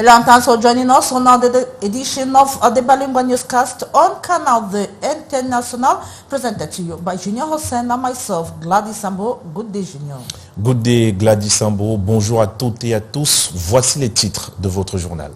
Hello, thanks for joining us on another edition of the Bilingual Newscast on Canal de International, presented to you by Junior Hossein and myself, Gladys Sambo. Good day, Junior. Good day, Gladys Sambo. Bonjour à toutes et à tous. Voici les titres de votre journal.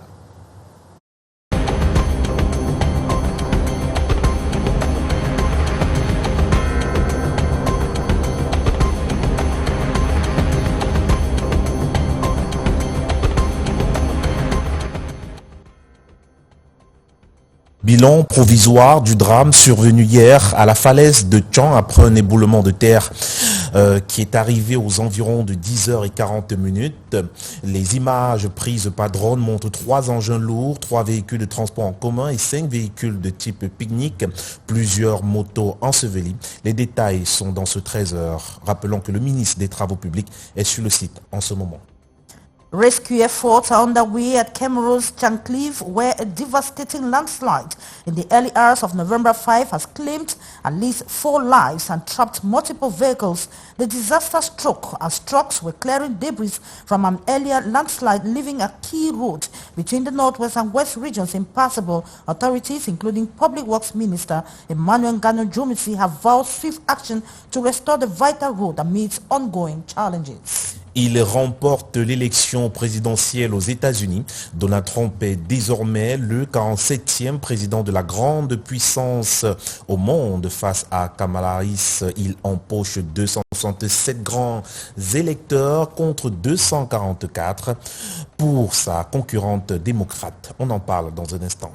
Bilan provisoire du drame survenu hier à la falaise de Tchang après un éboulement de terre qui est arrivé aux environs de 10h40. Les images prises par drone montrent 3 engins lourds, 3 véhicules de transport en commun et 5 véhicules de type pique-nique, plusieurs motos ensevelies. Les détails sont dans ce 13h. Rappelons que le ministre des Travaux publics est sur le site en ce moment. Rescue efforts are underway at Cameroon's Chanclive, where a devastating landslide in the early hours of November 5 has claimed at least 4 lives and trapped multiple vehicles. The disaster struck as trucks were clearing debris from an earlier landslide, leaving a key road between the northwest and west regions impassable. Authorities, including Public Works Minister Emmanuel Gano Jomisi, have vowed swift action to restore the vital road amidst ongoing challenges. Il remporte l'élection présidentielle aux États-Unis. Donald Trump est désormais le 47e président de la grande puissance au monde face à Kamala Harris. Il empoche 267 grands électeurs contre 244 pour sa concurrente démocrate. On en parle dans un instant.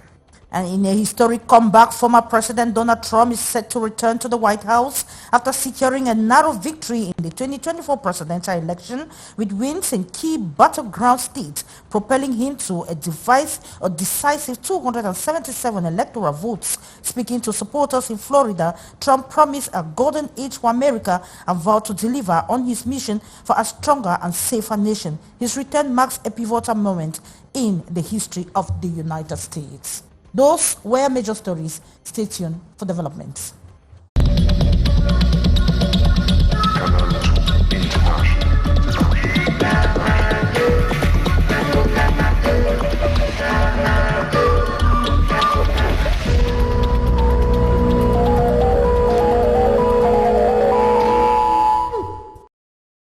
And in a historic comeback, former President Donald Trump is set to return to the White House after securing a narrow victory in the 2024 presidential election with wins in key battleground states, propelling him to a decisive 277 electoral votes. Speaking to supporters in Florida, Trump promised a golden age for America and vowed to deliver on his mission for a stronger and safer nation. His return marks a pivotal moment in the history of the United States. Those were major stories. Stay tuned for developments.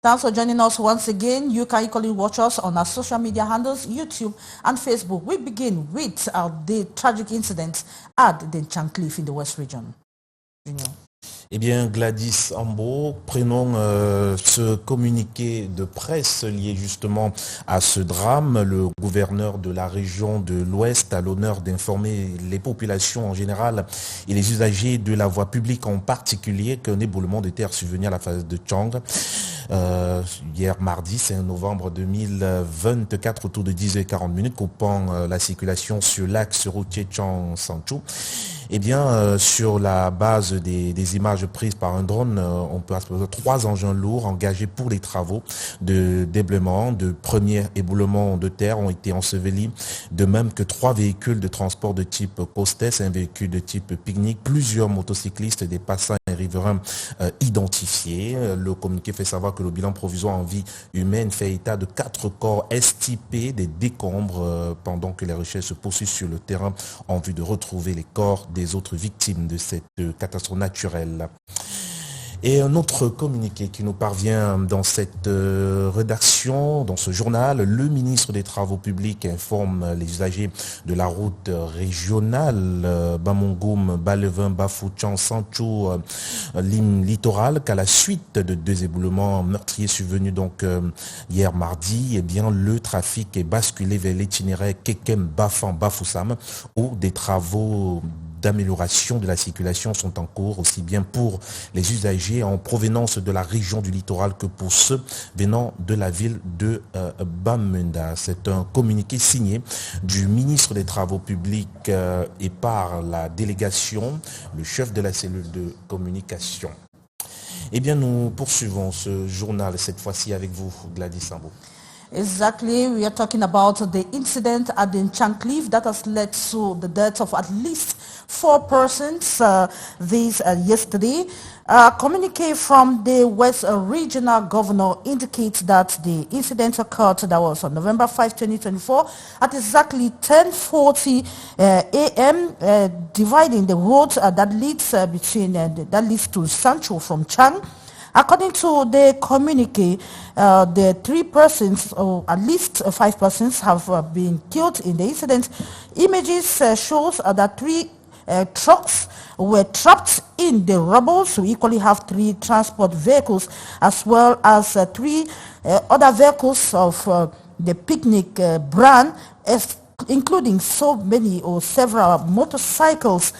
Thanks for joining us once again. You can equally watch us on our social media handles, YouTube and Facebook. We begin with the tragic incident at the Chanclive in the West Region. Junior. Eh bien, Gladys Ambo, prenons ce communiqué de presse lié justement à ce drame. Le gouverneur de la région de l'Ouest a l'honneur d'informer les populations en général et les usagers de la voie publique en particulier qu'un éboulement de terre survenu à la phase de Tchang. Hier mardi 5 novembre 2024 autour de 10h40 coupant la circulation sur l'axe routier Tchang-Sanchou. Eh bien, sur la base des images prises par un drone, on peut apercevoir 3 engins lourds engagés pour les travaux de déblaiement. De premiers éboulements de terre ont été ensevelis, de même que 3 véhicules de transport de type Costes, un véhicule de type pique-nique, plusieurs motocyclistes, des passants et riverains identifiés. Le communiqué fait savoir que le bilan provisoire en vie humaine fait état de 4 corps estipés, des décombres, pendant que les recherches se poursuivent sur le terrain en vue de retrouver les corps des autres victimes de cette catastrophe naturelle. Et un autre communiqué qui nous parvient dans cette rédaction, dans ce journal, le ministre des Travaux publics informe les usagers de la route régionale Bamongoum, Balevin, Bafouchan, Sanchou, littoral qu'à la suite de 2 éboulements meurtriers survenus donc hier mardi, eh bien le trafic est basculé vers l'itinéraire Kekem-Bafan-Bafoussam où des travaux d'amélioration de la circulation sont en cours, aussi bien pour les usagers en provenance de la région du littoral que pour ceux venant de la ville de Bamenda. C'est un communiqué signé du ministre des Travaux publics et par la délégation, le chef de la cellule de communication. Eh bien, nous poursuivons ce journal, cette fois-ci avec vous, Gladys Sambo. Exactly, we are talking about the incident at the Chancliffe that has led to the death of at least 4 persons yesterday. A communique from the West Regional Governor indicates that the incident occurred, that was on November 5, 2024, at exactly 10:40 a.m., dividing the road that leads to Sancho from Chang. According to the communique, the 3 persons, or at least 5 persons, have been killed in the incident. Images shows that 3 trucks were trapped in the rubble. So we equally have 3 transport vehicles as well as 3 other vehicles of the picnic brand, including so many or several motorcycles.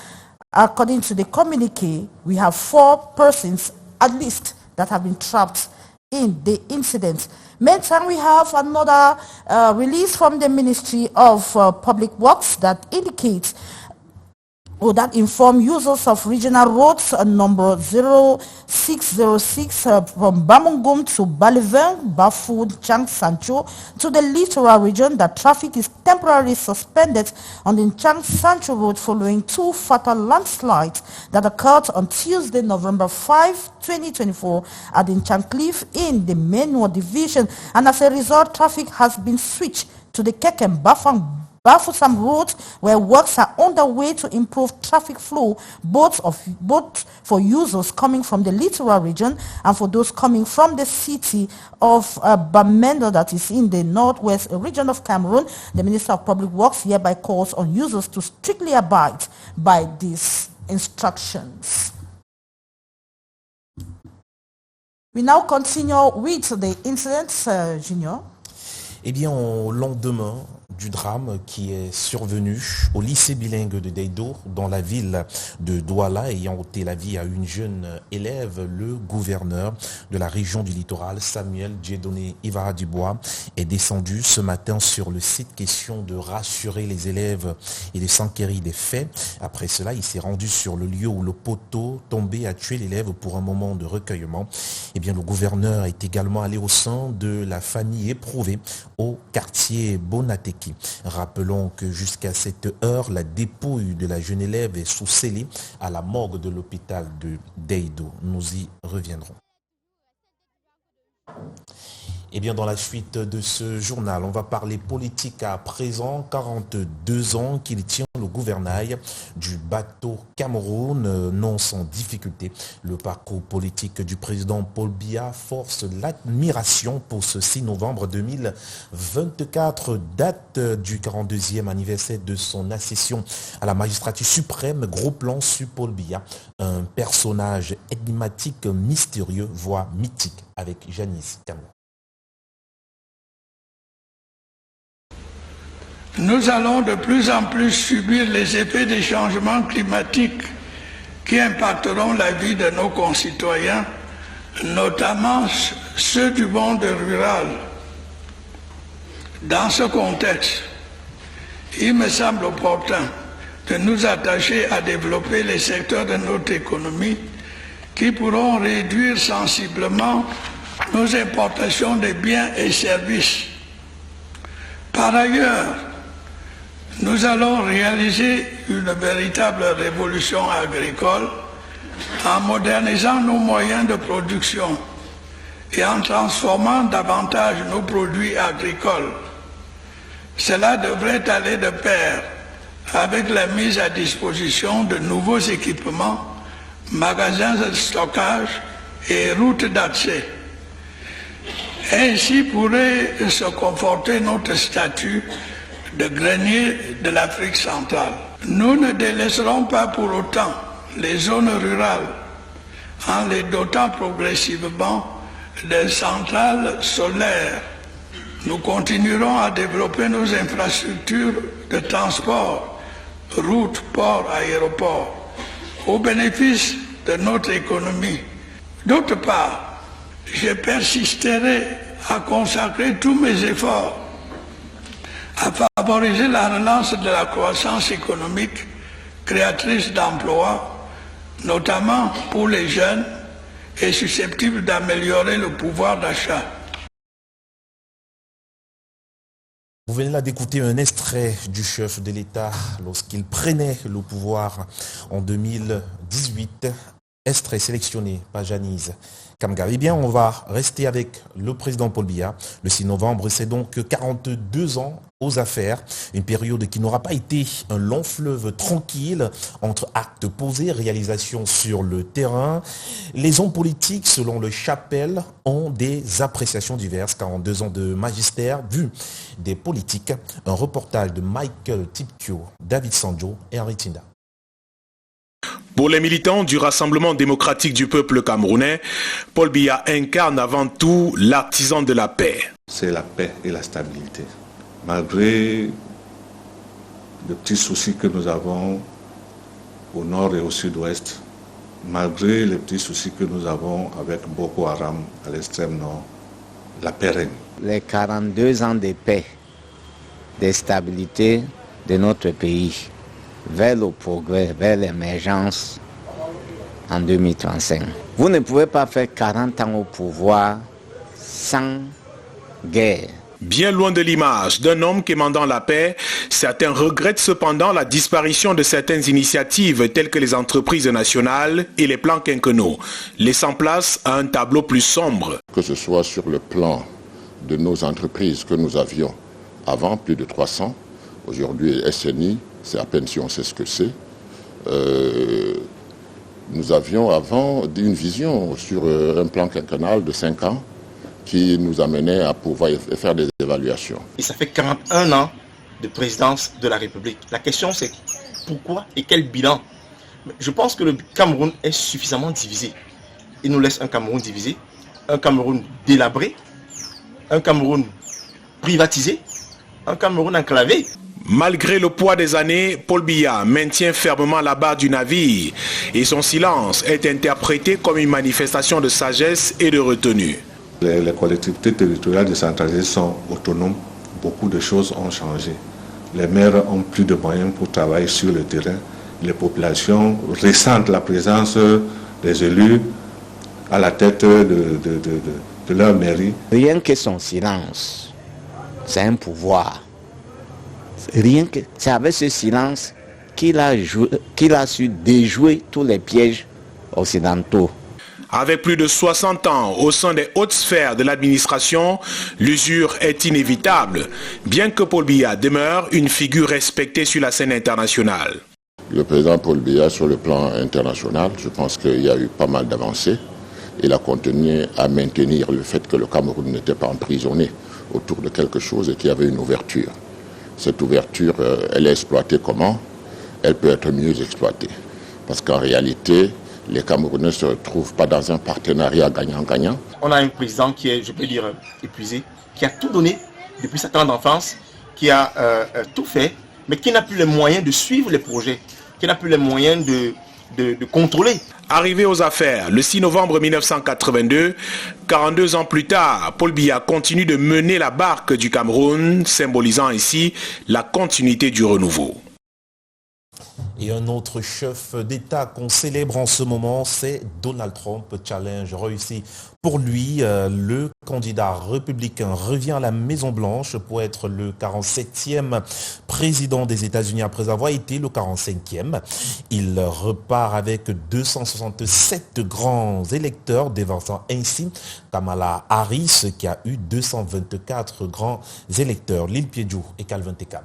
According to the communique, we have 4 persons at least that have been trapped in the incident. Meantime, we have another release from the Ministry of Public Works that indicates that inform users of regional roads number 0606 from Bamungum to Baliveng, Bafud, Chang Sancho to the littoral region that traffic is temporarily suspended on the Chang Sancho road following 2 fatal landslides that occurred on Tuesday, November 5, 2024 at the Chancliffe in the Menwa division, and as a result, traffic has been switched to the Kekem Bafusam road, where works are underway to improve traffic flow both for users coming from the littoral region and for those coming from the city of Bamenda, that is in the northwest region of Cameroon. The Minister of Public Works hereby calls on users to strictly abide by these instructions. We now continue with the incidents, Junior. Eh bien, au lendemain du drame qui est survenu au lycée bilingue de Deido, dans la ville de Douala, ayant ôté la vie à une jeune élève, le gouverneur de la région du littoral, Samuel Dieudonné Ivara Dubois, est descendu ce matin sur le site, question de rassurer les élèves et de s'enquérir des faits. Après cela, il s'est rendu sur le lieu où le poteau tombé a tué l'élève pour un moment de recueillement. Eh bien, le gouverneur est également allé au sein de la famille éprouvée au quartier Bonateki. Rappelons que jusqu'à cette heure, la dépouille de la jeune élève est sous-scellée à la morgue de l'hôpital de Deido. Nous y reviendrons. Eh bien, dans la suite de ce journal, on va parler politique à présent. 42 ans qu'il tient le gouvernail du bateau Cameroun, non sans difficulté. Le parcours politique du président Paul Biya force l'admiration pour ce 6 novembre 2024, date du 42e anniversaire de son accession à la magistrature suprême. Gros plan sur Paul Biya, un personnage énigmatique, mystérieux, voire mythique, avec Janice Cameroun. Nous allons de plus en plus subir les effets des changements climatiques qui impacteront la vie de nos concitoyens, notamment ceux du monde rural. Dans ce contexte, il me semble opportun de nous attacher à développer les secteurs de notre économie qui pourront réduire sensiblement nos importations de biens et services. Par ailleurs, nous allons réaliser une véritable révolution agricole en modernisant nos moyens de production et en transformant davantage nos produits agricoles. Cela devrait aller de pair avec la mise à disposition de nouveaux équipements, magasins de stockage et routes d'accès. Ainsi pourrait se conforter notre statut de grenier de l'Afrique centrale. Nous ne délaisserons pas pour autant les zones rurales en les dotant progressivement de centrales solaires. Nous continuerons à développer nos infrastructures de transport, routes, ports, aéroports, au bénéfice de notre économie. D'autre part, je persisterai à consacrer tous mes efforts à favoriser la relance de la croissance économique créatrice d'emplois, notamment pour les jeunes et susceptible d'améliorer le pouvoir d'achat. Vous venez là d'écouter un extrait du chef de l'État lorsqu'il prenait le pouvoir en 2018. Extrait sélectionné par Janice Kamgari. Eh bien, on va rester avec le président Paul Biya. Le 6 novembre, c'est donc 42 ans aux affaires. Une période qui n'aura pas été un long fleuve tranquille entre actes posés, réalisations sur le terrain. Les hommes politiques, selon le Chapelle, ont des appréciations diverses. 42 ans de magistère, vu des politiques. Un reportage de Michael Tipkio, David Sanjo et Henri Tinda. Pour les militants du Rassemblement démocratique du peuple camerounais, Paul Biya incarne avant tout l'artisan de la paix. C'est la paix et la stabilité. Malgré les petits soucis que nous avons au nord et au sud-ouest, malgré les petits soucis que nous avons avec Boko Haram à l'extrême nord, la paix règne. Les 42 ans de paix, de stabilité de notre pays, vers le progrès, vers l'émergence en 2035. Vous ne pouvez pas faire 40 ans au pouvoir sans guerre. Bien loin de l'image d'un homme quémandant la paix, certains regrettent cependant la disparition de certaines initiatives telles que les entreprises nationales et les plans quinquennaux, laissant place à un tableau plus sombre. Que ce soit sur le plan de nos entreprises que nous avions avant, plus de 300, aujourd'hui SNI, c'est à peine si on sait ce que c'est. Nous avions avant une vision sur un plan quinquennal de 5 ans qui nous amenait à pouvoir faire des évaluations. Et ça fait 41 ans de présidence de la République. La question c'est pourquoi et quel bilan? Je pense que le Cameroun est suffisamment divisé. Il nous laisse un Cameroun divisé, un Cameroun délabré, un Cameroun privatisé, un Cameroun enclavé. Malgré le poids des années, Paul Biya maintient fermement la barre du navire et son silence est interprété comme une manifestation de sagesse et de retenue. Les collectivités territoriales décentralisées sont autonomes. Beaucoup de choses ont changé. Les maires ont plus de moyens pour travailler sur le terrain. Les populations ressentent la présence des élus à la tête de leur mairie. Rien que son silence, c'est un pouvoir. Rien que c'est avec ce silence qu'il a su déjouer tous les pièges occidentaux. Avec plus de 60 ans au sein des hautes sphères de l'administration, l'usure est inévitable, bien que Paul Biya demeure une figure respectée sur la scène internationale. Le président Paul Biya, sur le plan international, je pense qu'il y a eu pas mal d'avancées. Il a continué à maintenir le fait que le Cameroun n'était pas emprisonné autour de quelque chose et qu'il y avait une ouverture. Cette ouverture, elle est exploitée comment? Elle peut être mieux exploitée. Parce qu'en réalité, les Camerounais ne se retrouvent pas dans un partenariat gagnant-gagnant. On a un président qui est, je peux dire, épuisé, qui a tout donné depuis sa tendre enfance, qui a tout fait, mais qui n'a plus les moyens de suivre les projets, qui n'a plus les moyens de contrôler. Arrivé aux affaires le 6 novembre 1982, 42 ans plus tard, Paul Biya continue de mener la barque du Cameroun, symbolisant ainsi la continuité du renouveau. Et un autre chef d'État qu'on célèbre en ce moment, c'est Donald Trump. Challenge réussi pour lui. Le candidat républicain revient à la Maison-Blanche pour être le 47e président des États-Unis après avoir été le 45e. Il repart avec 267 grands électeurs, dévançant ainsi Kamala Harris qui a eu 224 grands électeurs. Lil Piedjou et Calvin Tekam.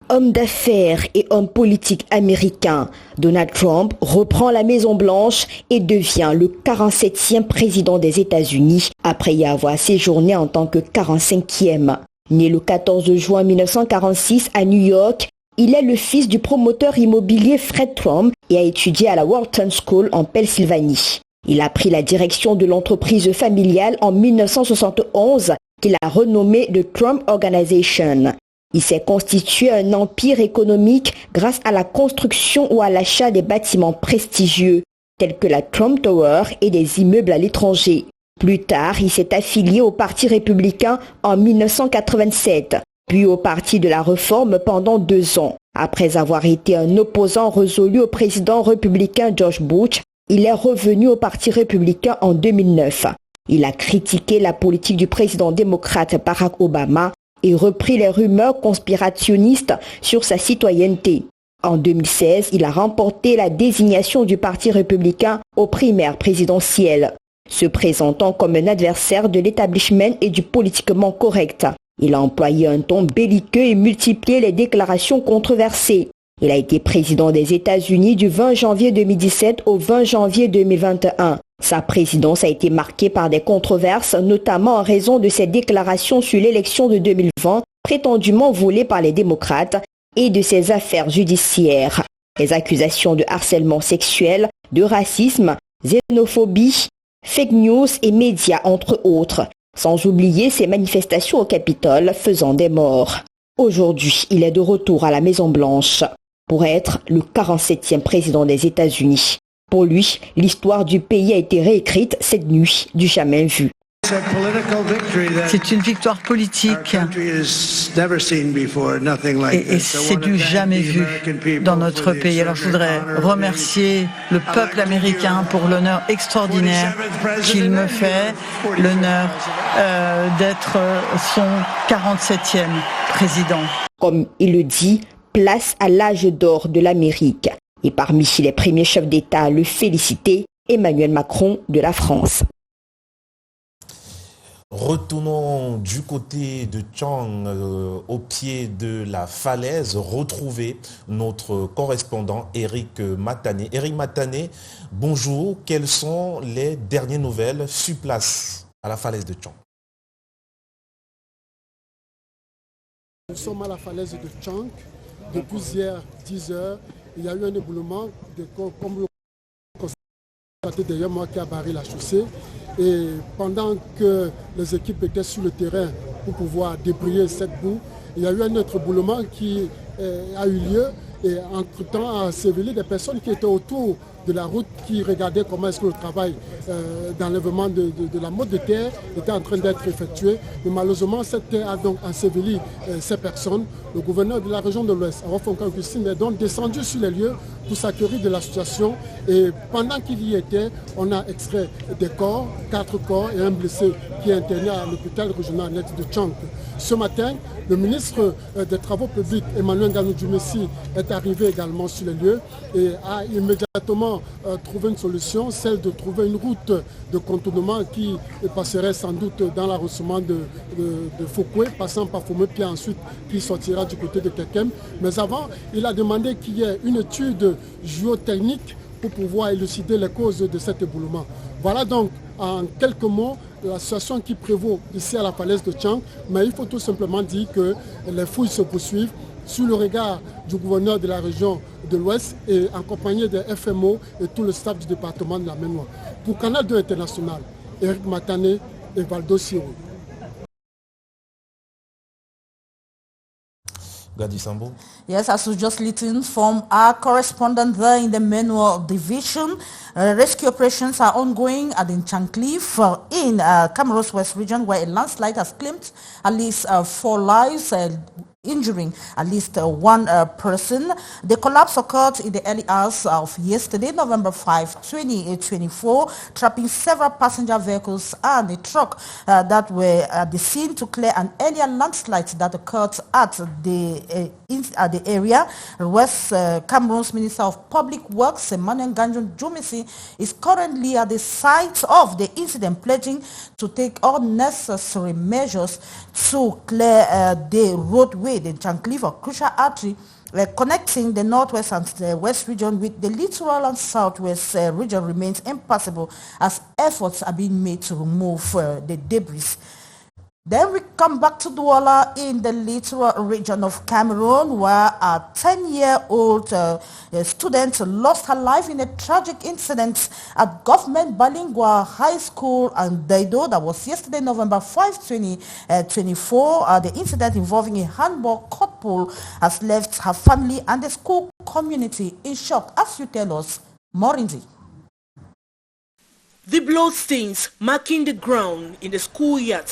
Homme d'affaires et homme politique américain, Donald Trump reprend la Maison-Blanche et devient le 47e président des États-Unis après y avoir séjourné en tant que 45e. Né le 14 juin 1946 à New York, il est le fils du promoteur immobilier Fred Trump et a étudié à la Wharton School en Pennsylvanie. Il a pris la direction de l'entreprise familiale en 1971 qu'il a renommée The Trump Organization. Il s'est constitué un empire économique grâce à la construction ou à l'achat des bâtiments prestigieux, tels que la Trump Tower et des immeubles à l'étranger. Plus tard, il s'est affilié au Parti républicain en 1987, puis au Parti de la Réforme pendant 2 ans. Après avoir été un opposant résolu au président républicain George Bush, il est revenu au Parti républicain en 2009. Il a critiqué la politique du président démocrate Barack Obama et repris les rumeurs conspirationnistes sur sa citoyenneté. En 2016, il a remporté la désignation du Parti républicain aux primaires présidentielles, se présentant comme un adversaire de l'établissement et du politiquement correct. Il a employé un ton belliqueux et multiplié les déclarations controversées. Il a été président des États-Unis du 20 janvier 2017 au 20 janvier 2021. Sa présidence a été marquée par des controverses, notamment en raison de ses déclarations sur l'élection de 2020, prétendument volée par les démocrates, et de ses affaires judiciaires. Les accusations de harcèlement sexuel, de racisme, xénophobie, fake news et médias entre autres. Sans oublier ses manifestations au Capitole faisant des morts. Aujourd'hui, il est de retour à la Maison-Blanche pour être le 47e président des États-Unis. Pour lui, l'histoire du pays a été réécrite cette nuit du jamais vu. C'est une victoire politique et c'est du jamais vu dans notre pays. Alors je voudrais remercier le peuple américain pour l'honneur extraordinaire qu'il me fait, l'honneur d'être son 47e président. Comme il le dit, place à l'âge d'or de l'Amérique. Et parmi les premiers chefs d'État à le féliciter, Emmanuel Macron de la France. Retournons du côté de Tchang, au pied de la falaise, retrouver notre correspondant Eric Matané. Eric Matané, bonjour. Quelles sont les dernières nouvelles sur place à la falaise de Tchang? Nous sommes à la falaise de Tchang. Depuis hier 10 heures, il y a eu un éboulement comme le constaté derrière moi qui a barré la chaussée. Et pendant que les équipes étaient sur le terrain pour pouvoir débrayer cette boue, il y a eu un autre éboulement qui a eu lieu et entre-temps a enseveli des personnes qui étaient autour de la route, qui regardaient comment est-ce que le travail d'enlèvement de la motte de terre était en train d'être effectué. Mais malheureusement, cette terre a donc enseveli ces personnes. Le gouverneur de la région de l'Ouest, Awa-Fonkan Christine, est donc descendu sur les lieux pour s'acquérir de la situation. Et pendant qu'il y était, on a extrait des corps, 4 corps et un blessé qui est interné à l'hôpital régional net de Tchang. Ce matin, le ministre des Travaux publics, Emmanuel Nganou Djoumessi, est arrivé également sur les lieux et a immédiatement trouvé une solution, celle de trouver une route de contournement qui passerait sans doute dans l'arrondissement de Fouquet, passant par Fomé, puis ensuite qui sortira du côté de Kekem. Mais avant, il a demandé qu'il y ait une étude géotechnique pour pouvoir élucider les causes de cet éboulement. Voilà donc en quelques mots la situation qui prévaut ici à la falaise de Tchang, mais il faut tout simplement dire que les fouilles se poursuivent sous le regard du gouverneur de la région de l'Ouest et en compagnie des FMO et tout le staff du département de la Maine-Noire. Pour Canal 2 International, Eric Matané et Valdo Siro. Yes, as we just listened from our correspondent there in the Manual Division, rescue operations are ongoing at Nchancliffe in Cameroon's West region, where a landslide has claimed at least 4 lives, injuring at least one person. The collapse occurred in the early hours of yesterday, November 5, 2024, trapping several passenger vehicles and a truck that were at the scene to clear an earlier landslide that occurred at the area. West Cameroon's Minister of Public Works, Emmanuel Nganou Djoumessi, is currently at the site of the incident, pledging to take all necessary measures to clear the roadway. The Nchancliffe, a crucial artery connecting the northwest and the west region with the littoral and southwest region, remains impassable as efforts are being made to remove the debris. Then we come back to Douala in the littoral region of Cameroon, where a 10-year-old student lost her life in a tragic incident at Government Bilingual High School and Daido. That was yesterday, November 5, 2024. The incident involving a handball court pool has left her family and the school community in shock. As you tell us, Morinzi. The bloodstains marking the ground in the schoolyard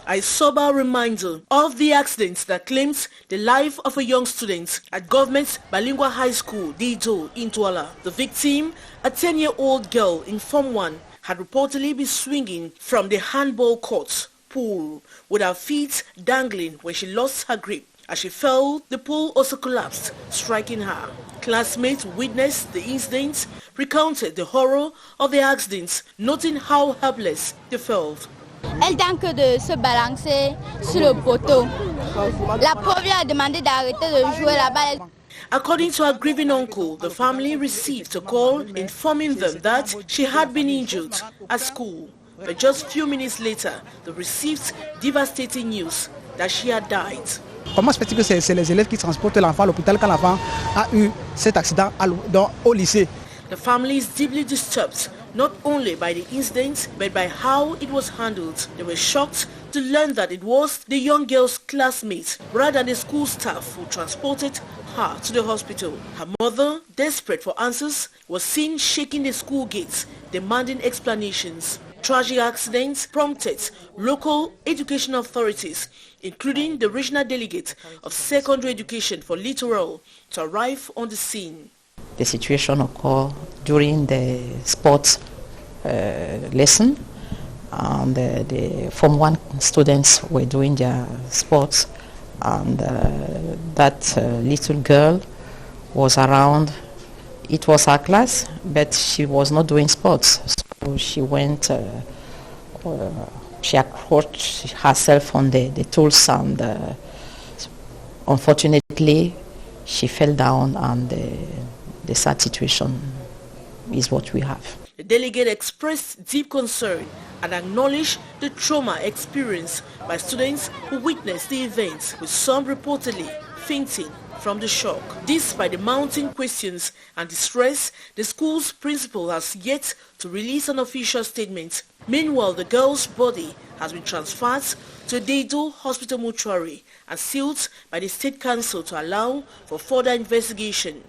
are a sober reminder of the accident that claims the life of a young student at Government Bilingual High School, Dido, in Douala. The victim, a 10-year-old girl in Form 1, had reportedly been swinging from the handball court pool with her feet dangling when she lost her grip. As she fell, the pool also collapsed, striking her. Classmates witnessed the incident, recounted the horror of the accident, noting how helpless they felt. Elle tente de se balancer sur le poteau. La pauvre a demandé d'arrêter de jouer là-bas. According to her grieving uncle, the family received a call informing them that she had been injured at school. But just few minutes later, they received devastating news that she had died. Comment se fait-il que c'est les élèves qui transportent l'enfant à l'hôpital quand l'enfant a eu cet accident au lycée? The family is deeply disturbed, not only by the incident, but by how it was handled. They were shocked to learn that it was the young girl's classmates rather than the school staff who transported her to the hospital. Her mother, desperate for answers, was seen shaking the school gates, demanding explanations. Tragic accidents prompted local education authorities, including the regional delegate of secondary education for Littoral, to arrive on the scene. The situation occurred during the sports lesson, and the Form 1 students were doing their sports, and that little girl was around. It was her class, but she was not doing sports. So she went, she approached herself on the tools, and unfortunately she fell down, and the sad situation is what we have. The delegate expressed deep concern and acknowledged the trauma experienced by students who witnessed the event, with some reportedly fainting from the shock. Despite the mounting questions and distress, the school's principal has yet to release an official statement. Meanwhile, the girl's body has been transferred to Deido Hospital mortuary and sealed by the State Council to allow for further investigation.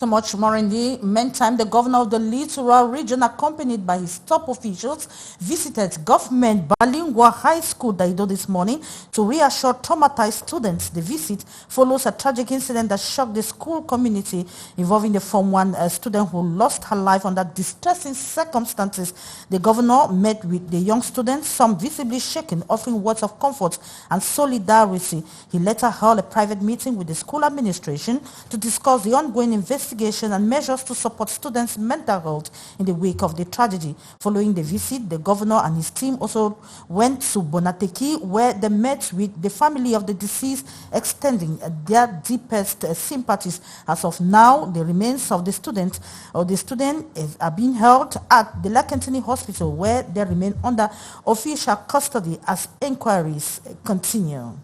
So much more in the meantime, the governor of the Littoral region, accompanied by his top officials, visited government Balingwa High School Daido this morning to reassure traumatized students. The visit follows a tragic incident that shocked the school community involving the Form 1 student who lost her life under distressing circumstances. The governor met with the young students, some visibly shaken, offering words of comfort and solidarity. He later held a private meeting with the school administration to discuss the ongoing investigation and measures to support students' mental health in the wake of the tragedy. Following the visit, the governor and his team also went to Bonateki, where they met with the family of the deceased, extending their deepest sympathies. As of now, the remains of the student are being held at the Lakentini Hospital, where they remain under official custody as inquiries continue.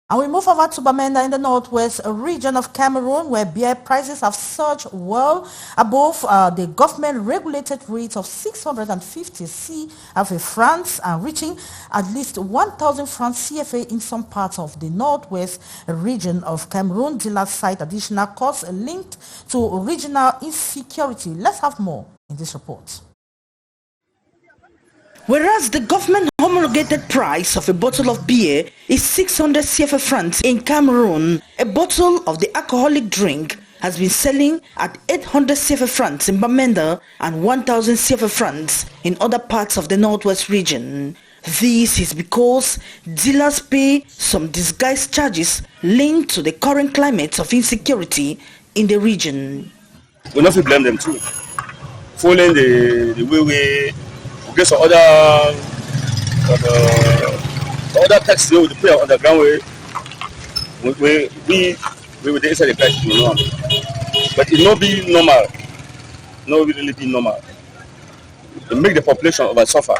And we move over to Bamenda in the northwest region of Cameroon, where beer prices have surged well above the government-regulated rate of 650 CFA francs and reaching at least 1,000 francs CFA in some parts of the northwest region of Cameroon. Dealers cite additional costs linked to regional insecurity. Let's have more in this report. Whereas the government homologated price of a bottle of beer is 600 CFA francs in Cameroon, a bottle of the alcoholic drink has been selling at 800 CFA francs in Bamenda and 1,000 CFA francs in other parts of the northwest region. This is because dealers pay some disguised charges linked to the current climate of insecurity in the region. We don't blame them too. Following the way get some other taxes we pay on the ground we will decide the price, you know. But it not be normal, not really be normal. It make the population over suffer.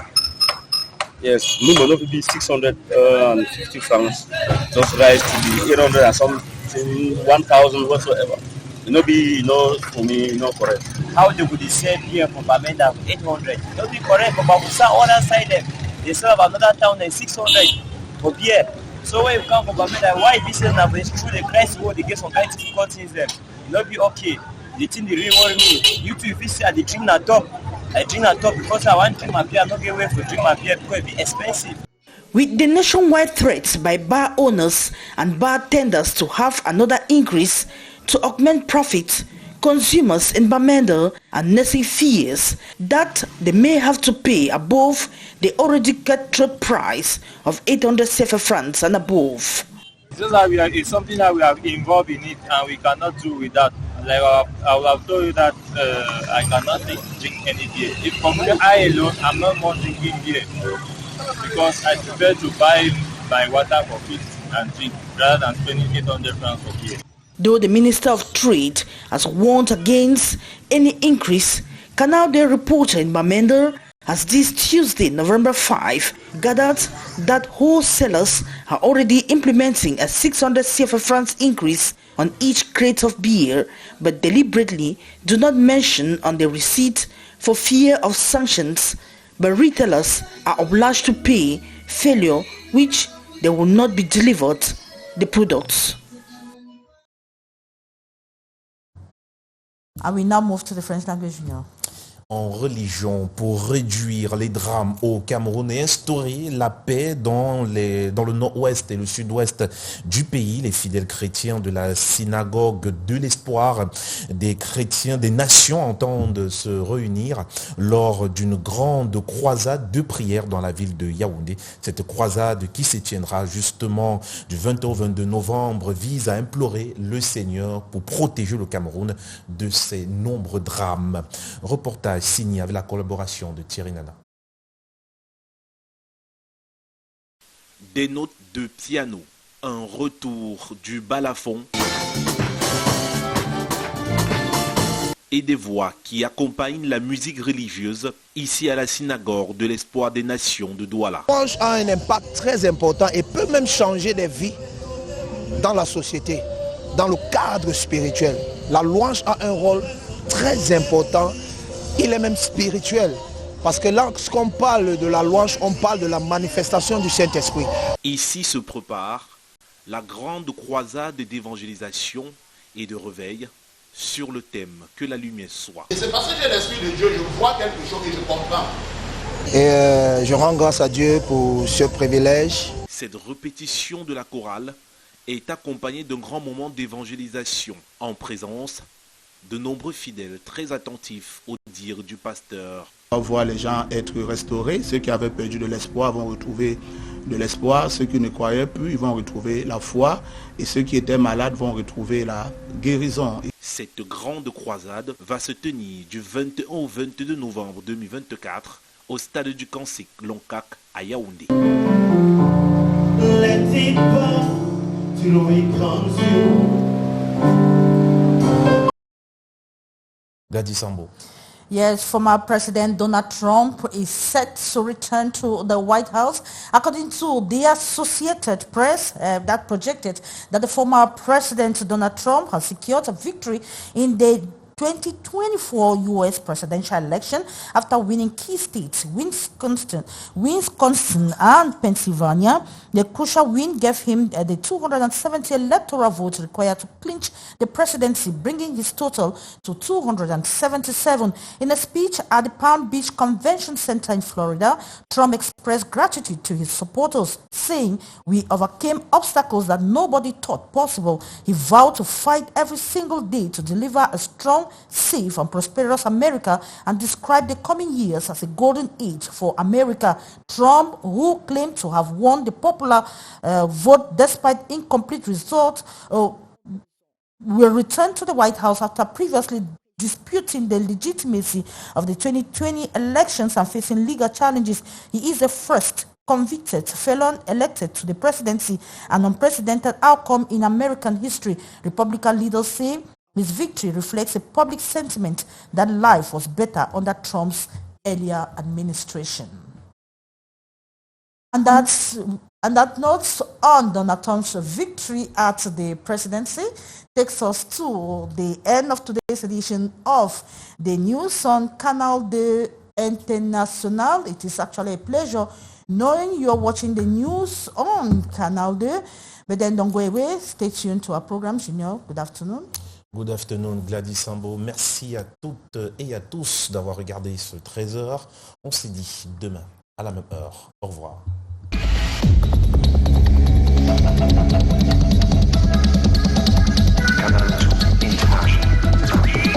Yes, we will not be 650 francs, just rise to be 800 and something, 1,000 whatsoever. It not be, for me, correct. How they would sell here from Bamenda 800? Not be correct, but we sell other side them. They sell about another town and 600 for beer. So when you come from Bamenda, why this is now through the crisis where they get some kind of difficult things them? It not be okay. The thing they really worry me. You two, if you say they drink na top, I drink na top because I want to drink my beer. I'm not getting away for drink my beer because it be expensive. With the nationwide threats by bar owners and bartenders to have another increase to augment profits, Consumers in Bamenda are nursing fears that they may have to pay above the already cut trade price of 800 CFA francs and above. It's just that it's something that we are involved in it and we cannot do without. Like I would have told you that I cannot drink any beer. If for me, I alone, I'm not more drinking beer because I prefer to buy my water for 50 and drink rather than spending 800 francs for beer. Though the Minister of Trade has warned against any increase, Canal Day reporter in Bamenda has this Tuesday, November 5, gathered that wholesalers are already implementing a 600 CFA francs increase on each crate of beer, but deliberately do not mention on the receipt for fear of sanctions, but retailers are obliged to pay failure which they will not be delivered the products. And we now move to the French language now. En religion pour réduire les drames au Cameroun et instaurer la paix dans le nord-ouest et le sud-ouest du pays. Les fidèles chrétiens de la synagogue de l'espoir des chrétiens des nations entendent se réunir lors d'une grande croisade de prière dans la ville de Yaoundé. Cette croisade qui se tiendra justement du 20 au 22 novembre vise à implorer le Seigneur pour protéger le Cameroun de ces nombreux drames. Reportage signé avec la collaboration de Thierry Nana. Des notes de piano, un retour du balafon et des voix qui accompagnent la musique religieuse ici à la synagogue de l'espoir des nations de Douala. La louange a un impact très important et peut même changer des vies dans la société, dans le cadre spirituel. La louange a un rôle très important. Il est même spirituel, parce que lorsqu'on parle de la louange, on parle de la manifestation du Saint-Esprit. Ici se prépare la grande croisade d'évangélisation et de réveil sur le thème « Que la lumière soit ». Et c'est parce que j'ai l'Esprit de Dieu, je vois quelque chose et je comprends. Et je rends grâce à Dieu pour ce privilège. Cette répétition de la chorale est accompagnée d'un grand moment d'évangélisation en présence de nombreux fidèles très attentifs au dire du pasteur. On voit les gens être restaurés. Ceux qui avaient perdu de l'espoir vont retrouver de l'espoir. Ceux qui ne croyaient plus, ils vont retrouver la foi. Et ceux qui étaient malades vont retrouver la guérison. Cette grande croisade va se tenir du 21 au 22 novembre 2024 au stade du Kansik Lonkak à Yaoundé. Gadi Sambo. Yes, former President Donald Trump is set to return to the White House. According to the Associated Press, that projected that the former President Donald Trump has secured a victory in the 2024 U.S. presidential election after winning key states, Wisconsin and Pennsylvania. The crucial win gave him the 270 electoral votes required to clinch the presidency, bringing his total to 277. In a speech at the Palm Beach Convention Center in Florida, Trump expressed gratitude to his supporters, saying, "We overcame obstacles that nobody thought possible." He vowed to fight every single day to deliver a strong, safe and prosperous America and described the coming years as a golden age for America. Trump, who claimed to have won the popular vote despite incomplete results, will return to the White House after previously disputing the legitimacy of the 2020 elections and facing legal challenges. He is the first convicted felon elected to the presidency, an unprecedented outcome in American history. Republican leaders say his victory reflects a public sentiment that life was better under Trump's earlier administration. And that note on Donald Trump's victory at the presidency takes us to the end of today's edition of the news on Canal de International. It is actually a pleasure knowing you're watching the news on Canal de. But then don't go away. Stay tuned to our program. Junior, good afternoon. Good afternoon, Gladys Sambo. Merci à toutes et à tous d'avoir regardé ce 13h. On se dit demain à la même heure. Au revoir. Canal into action.